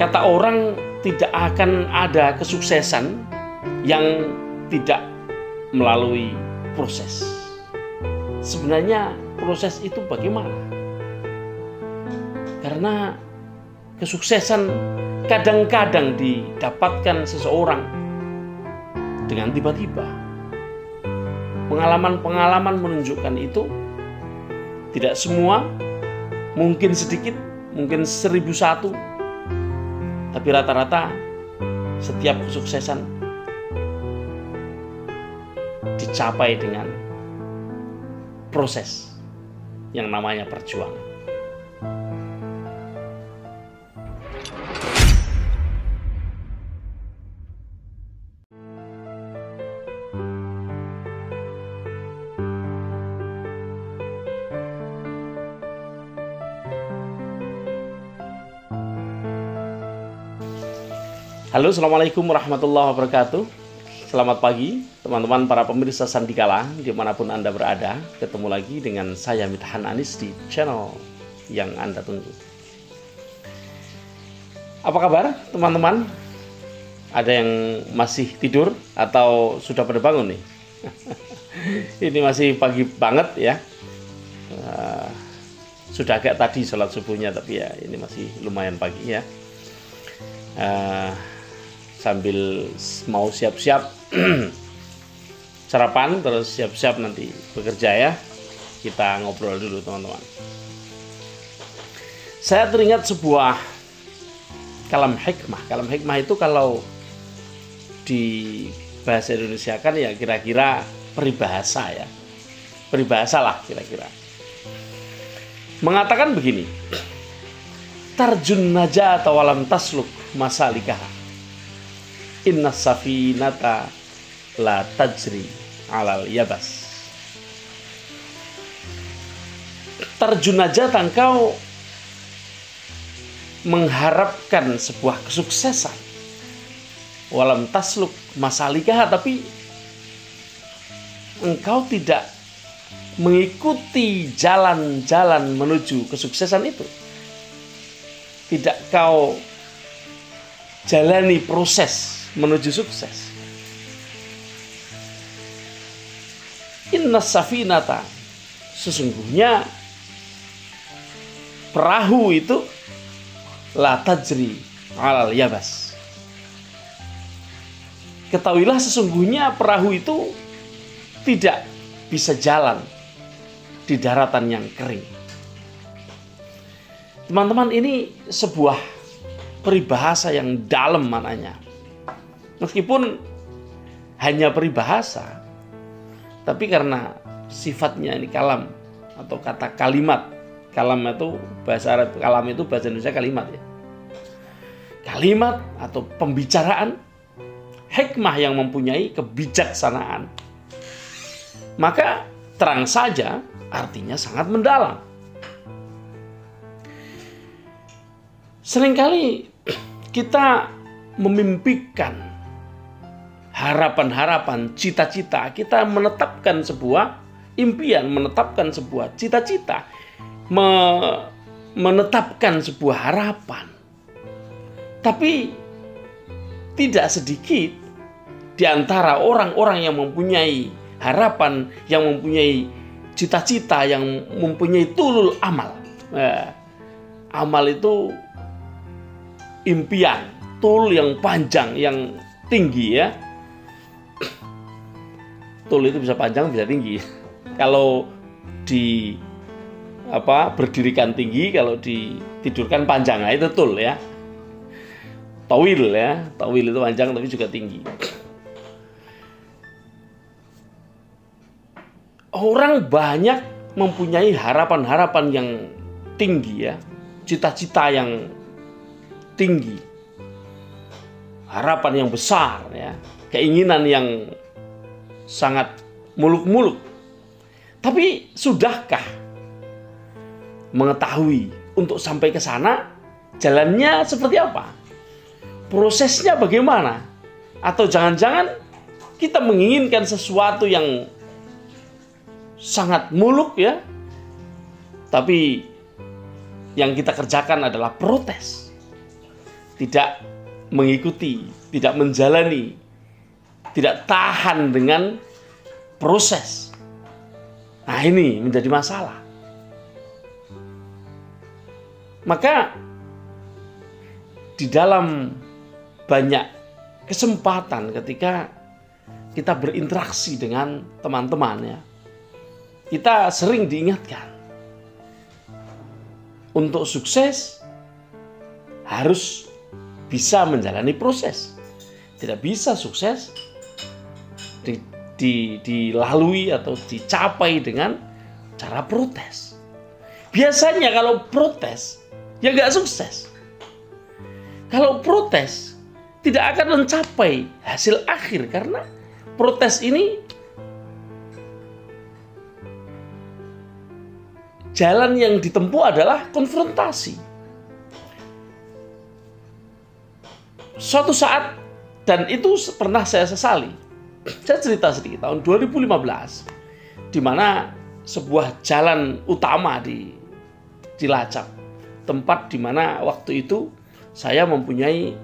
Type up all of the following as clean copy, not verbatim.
Kata orang tidak akan ada kesuksesan yang tidak melalui proses. Sebenarnya proses itu bagaimana? Karena kesuksesan kadang-kadang didapatkan seseorang dengan tiba-tiba. Pengalaman-pengalaman menunjukkan itu. Tidak semua, mungkin sedikit, mungkin 1001, tapi rata-rata setiap kesuksesan dicapai dengan proses yang namanya perjuangan. Halo, assalamualaikum warahmatullahi wabarakatuh. Selamat pagi teman-teman para pemirsa Sandikala dimanapun Anda berada. Ketemu lagi dengan saya Mithan Anis di channel yang Anda tunggu. Apa kabar teman-teman? Ada yang masih tidur atau sudah pada bangun nih? Ini masih pagi banget ya. Sudah agak tadi sholat subuhnya, tapi ya ini masih lumayan pagi ya. Sambil mau siap-siap sarapan, terus siap-siap nanti bekerja ya. Kita ngobrol dulu teman-teman. Saya teringat sebuah kalam hikmah. Kalam hikmah itu kalau di bahasa Indonesia kan ya kira-kira peribahasa ya. Peribahasa lah kira-kira. Mengatakan begini. Tarjun najata walam tasluk masalikah. Inna safinata la tajri alal yabas. Terjun aja engkau mengharapkan sebuah kesuksesan, walam tasluk masalikah, tapi engkau tidak mengikuti jalan-jalan menuju kesuksesan itu. Tidak kau jalani proses menuju sukses. Inna safinata, sesungguhnya perahu itu la tajri alal yabas. Ketahuilah sesungguhnya perahu itu tidak bisa jalan di daratan yang kering. Teman-teman, ini sebuah peribahasa yang dalam maknanya. Meskipun hanya peribahasa, tapi karena sifatnya ini kalam atau kata kalimat. Kalam itu bahasa Arab, kalam itu bahasa Indonesia kalimat ya. Kalimat atau pembicaraan, hikmah yang mempunyai kebijaksanaan. Maka terang saja artinya sangat mendalam. Seringkali kita memimpikan harapan-harapan, cita-cita. Kita menetapkan sebuah impian, menetapkan sebuah cita-cita, menetapkan sebuah harapan. Tapi tidak sedikit di antara orang-orang yang mempunyai harapan, yang mempunyai cita-cita, yang mempunyai tulul amal. Amal itu impian, tul yang panjang, yang tinggi ya. Tul itu bisa panjang, bisa tinggi. Kalau berdirikan tinggi, kalau ditidurkan panjang, nah itu tul ya. Tawil ya, tawil itu panjang tapi juga tinggi. Orang banyak mempunyai harapan-harapan yang tinggi ya, cita-cita yang tinggi, harapan yang besar ya, keinginan yang sangat muluk-muluk. Tapi sudahkah mengetahui untuk sampai ke sana jalannya seperti apa? Prosesnya bagaimana? Atau jangan-jangan kita menginginkan sesuatu yang sangat muluk ya, tapi yang kita kerjakan adalah protes. tidak mengikuti, tidak menjalani, tidak tahan dengan proses. Nah, ini menjadi masalah. Maka di dalam banyak kesempatan ketika kita berinteraksi dengan teman-teman ya, kita sering diingatkan untuk sukses harus bisa menjalani proses. Tidak bisa sukses dilalui atau dicapai dengan cara protes. Biasanya kalau protes ya nggak sukses. Kalau protes tidak akan mencapai hasil akhir karena protes ini jalan yang ditempuh adalah konfrontasi. Suatu saat, dan itu pernah saya sesali. Saya cerita sedikit, tahun 2015, di mana sebuah jalan utama di Cilacap, tempat di mana waktu itu saya mempunyai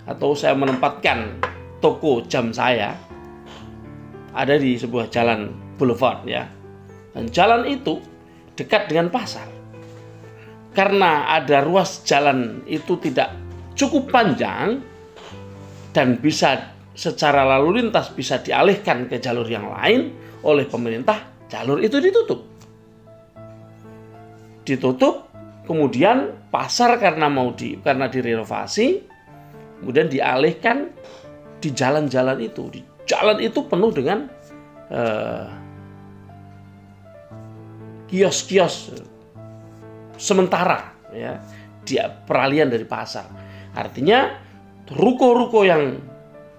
atau saya menempatkan toko jam saya ada di sebuah jalan boulevard ya. Dan jalan itu dekat dengan pasar. Karena ada ruas jalan itu tidak cukup panjang dan bisa secara lalu lintas bisa dialihkan ke jalur yang lain oleh pemerintah, jalur itu ditutup. Kemudian pasar karena direnovasi, kemudian dialihkan di jalan-jalan itu. Di jalan itu penuh dengan kios-kios sementara ya, di peralihan dari pasar. Artinya ruko-ruko yang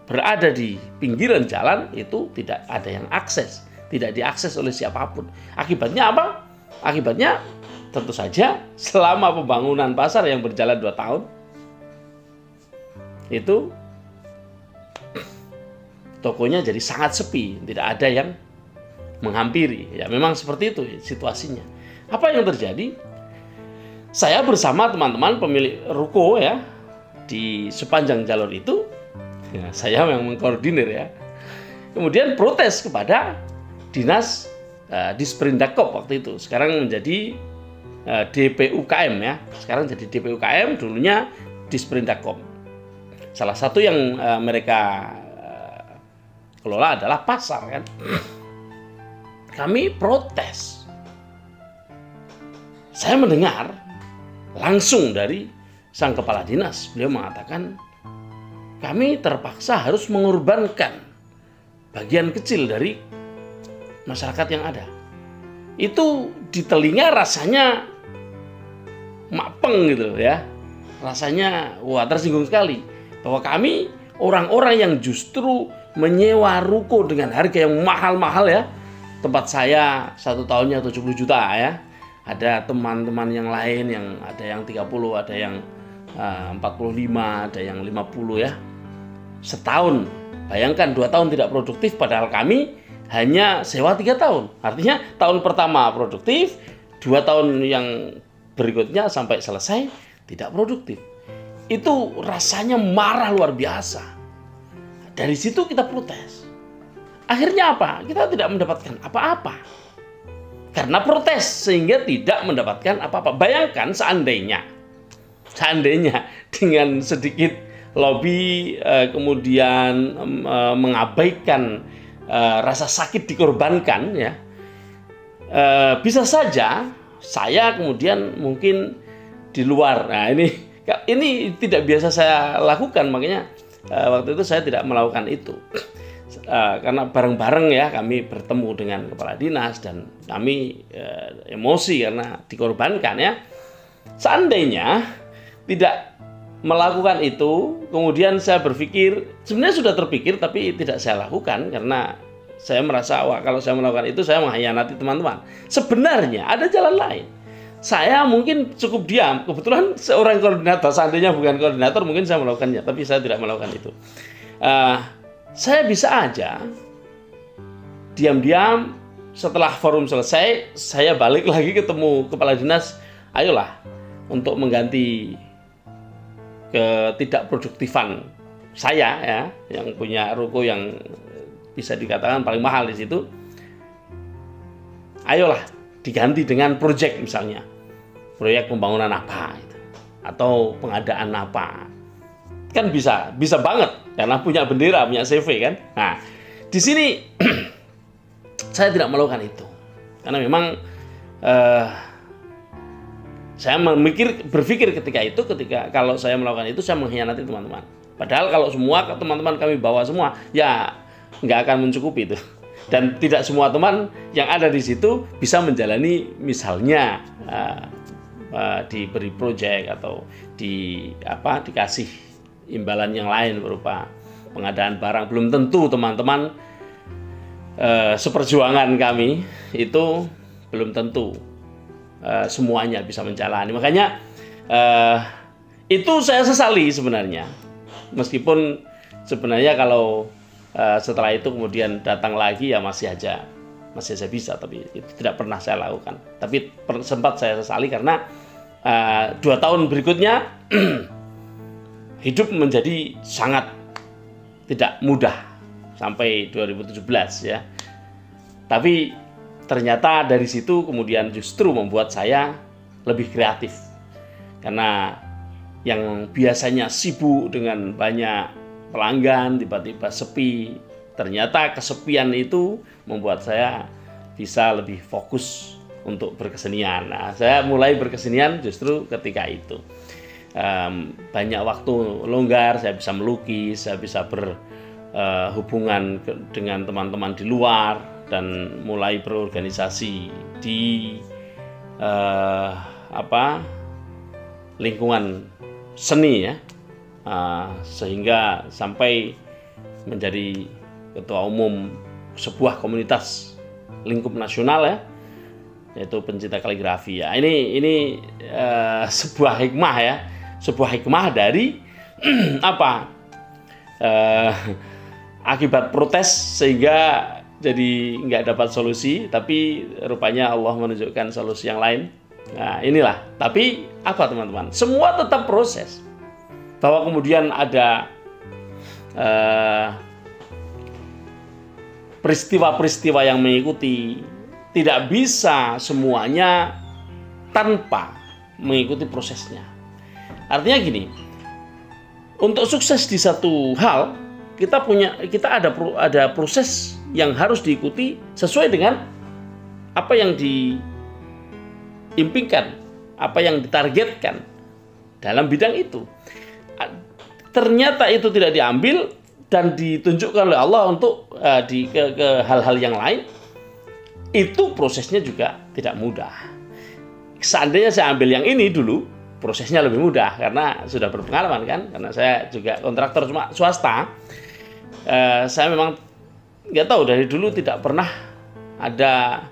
berada di pinggiran jalan itu tidak ada yang akses, tidak diakses oleh siapapun. Akibatnya apa? Akibatnya tentu saja selama pembangunan pasar yang berjalan 2 tahun itu tokonya jadi sangat sepi, tidak ada yang menghampiri. Ya memang seperti itu situasinya. Apa yang terjadi? Saya bersama teman-teman pemilik ruko ya di sepanjang jalur itu, ya, saya yang mengkoordinir ya. Kemudian protes kepada dinas Disperindakob waktu itu. Sekarang menjadi DPUKM ya. Sekarang jadi DPUKM, dulunya Disperindakob. Salah satu yang mereka kelola adalah pasar kan. Kami protes. Saya mendengar langsung dari sang kepala dinas. Beliau mengatakan, kami terpaksa harus mengorbankan bagian kecil dari masyarakat yang ada. Itu di telinga rasanya mapeng gitu ya. Rasanya wah tersinggung sekali. Bahwa kami orang-orang yang justru menyewa ruko dengan harga yang mahal-mahal ya. Tempat saya 1 tahunnya 70 juta ya. Ada teman-teman yang lain yang ada yang 30, ada yang 45, ada yang 50 ya. Setahun. Bayangkan 2 tahun tidak produktif padahal kami hanya sewa 3 tahun. Artinya tahun pertama produktif, 2 tahun yang berikutnya sampai selesai tidak produktif. Itu rasanya marah luar biasa. Dari situ kita protes. Akhirnya apa? Kita tidak mendapatkan apa-apa. Karena protes sehingga tidak mendapatkan apa-apa. Bayangkan seandainya dengan sedikit lobby kemudian mengabaikan rasa sakit dikorbankan ya, bisa saja saya kemudian mungkin di luar. Nah ini tidak biasa saya lakukan, makanya waktu itu saya tidak melakukan itu. Karena bareng-bareng ya kami bertemu dengan kepala dinas dan kami emosi karena dikorbankan ya. Seandainya tidak melakukan itu, kemudian saya berpikir, sebenarnya sudah terpikir tapi tidak saya lakukan karena saya merasa wah kalau saya melakukan itu saya mengkhianati teman-teman. Sebenarnya ada jalan lain. Saya mungkin cukup diam. Kebetulan seorang koordinator, seandainya bukan koordinator mungkin saya melakukannya, tapi saya tidak melakukan itu. Saya bisa aja diam-diam setelah forum selesai, saya balik lagi ketemu kepala dinas, ayolah untuk mengganti ketidakproduktifan saya ya, yang punya ruko yang bisa dikatakan paling mahal di situ, ayolah diganti dengan proyek, misalnya proyek pembangunan apa gitu, atau pengadaan apa, kan bisa banget karena punya bendera, punya CV kan. Nah di sini saya tidak melakukan itu karena memang saya berpikir ketika kalau saya melakukan itu saya mengkhianati teman-teman. Padahal kalau semua teman-teman kami bawa semua, ya nggak akan mencukupi itu. Dan tidak semua teman yang ada di situ bisa menjalani, misalnya diberi proyek atau dikasih imbalan yang lain berupa pengadaan barang. Belum tentu teman-teman seperjuangan kami itu belum tentu semuanya bisa menjalani. Makanya itu saya sesali sebenarnya, meskipun sebenarnya kalau setelah itu kemudian datang lagi ya masih aja bisa, tapi itu tidak pernah saya lakukan. Tapi sempat saya sesali karena 2 tahun berikutnya hidup menjadi sangat tidak mudah sampai 2017 ya. Tapi ternyata dari situ kemudian justru membuat saya lebih kreatif. Karena yang biasanya sibuk dengan banyak pelanggan tiba-tiba sepi. Ternyata kesepian itu membuat saya bisa lebih fokus untuk berkesenian. Nah, saya mulai berkesenian justru ketika itu. Banyak waktu longgar, saya bisa melukis, saya bisa berhubungan dengan teman-teman di luar, dan mulai berorganisasi di lingkungan seni ya, sehingga sampai menjadi ketua umum sebuah komunitas lingkup nasional ya, yaitu pencinta kaligrafi ya. Ini sebuah hikmah ya, sebuah hikmah dari akibat protes sehingga jadi nggak dapat solusi, tapi rupanya Allah menunjukkan solusi yang lain. Nah inilah, tapi apa teman-teman, semua tetap proses. Bahwa kemudian ada peristiwa-peristiwa yang mengikuti, tidak bisa semuanya tanpa mengikuti prosesnya. Artinya gini, untuk sukses di satu hal kita ada proses yang harus diikuti sesuai dengan apa yang diimpikan, apa yang ditargetkan dalam bidang itu. Ternyata itu tidak diambil dan ditunjukkan oleh Allah untuk ke hal-hal yang lain, itu prosesnya juga tidak mudah. Seandainya saya ambil yang ini dulu, prosesnya lebih mudah karena sudah berpengalaman kan, karena saya juga kontraktor swasta. Saya memang nggak tahu, dari dulu tidak pernah ada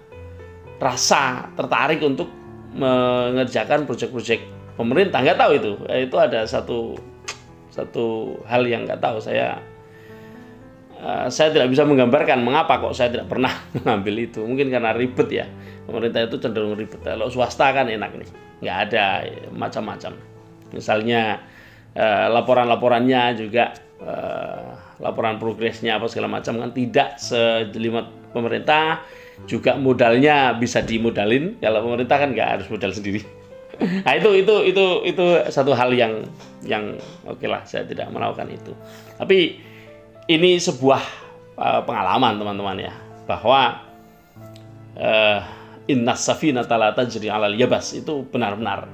rasa tertarik untuk mengerjakan proyek-proyek pemerintah. Nggak tahu itu ada satu hal yang nggak tahu. Saya tidak bisa menggambarkan mengapa kok saya tidak pernah mengambil itu. Mungkin karena ribet ya, pemerintah itu cenderung ribet. Kalau swasta kan enak nih, nggak ada macam-macam. Misalnya laporan-laporannya juga, laporan progresnya apa segala macam kan tidak sejelimet pemerintah. Juga modalnya bisa dimodalin. Kalau pemerintah kan nggak harus modal sendiri. Nah itu satu hal yang oke lah, saya tidak melakukan itu. Tapi ini sebuah pengalaman teman-teman ya, bahwa innas safinata la tajri 'alal yabas itu benar-benar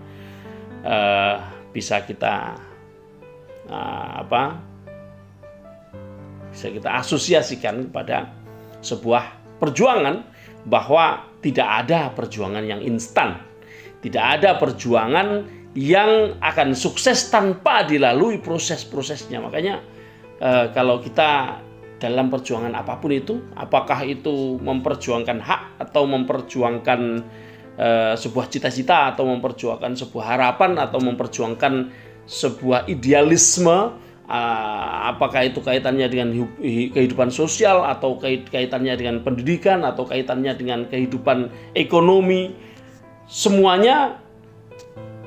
bisa kita bisa kita asosiasikan kepada sebuah perjuangan, bahwa tidak ada perjuangan yang instan, tidak ada perjuangan yang akan sukses tanpa dilalui proses-prosesnya. Makanya kalau kita dalam perjuangan apapun itu, apakah itu memperjuangkan hak atau memperjuangkan sebuah cita-cita, atau memperjuangkan sebuah harapan, atau memperjuangkan sebuah idealisme, apakah itu kaitannya dengan kehidupan sosial, atau kaitannya dengan pendidikan, atau kaitannya dengan kehidupan ekonomi, semuanya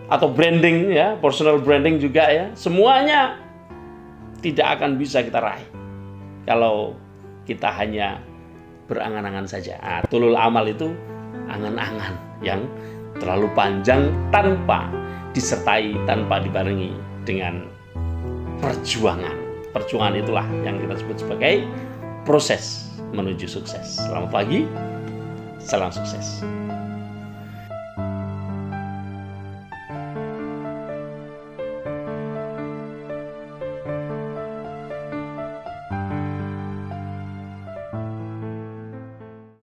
atau branding ya, personal branding juga ya, semuanya tidak akan bisa kita raih kalau kita hanya berangan-angan saja. Tulul amal itu angan-angan yang terlalu panjang tanpa disertai, tanpa dibarengi dengan perjuangan. Perjuangan itulah yang kita sebut sebagai proses menuju sukses. Selamat pagi, salam sukses.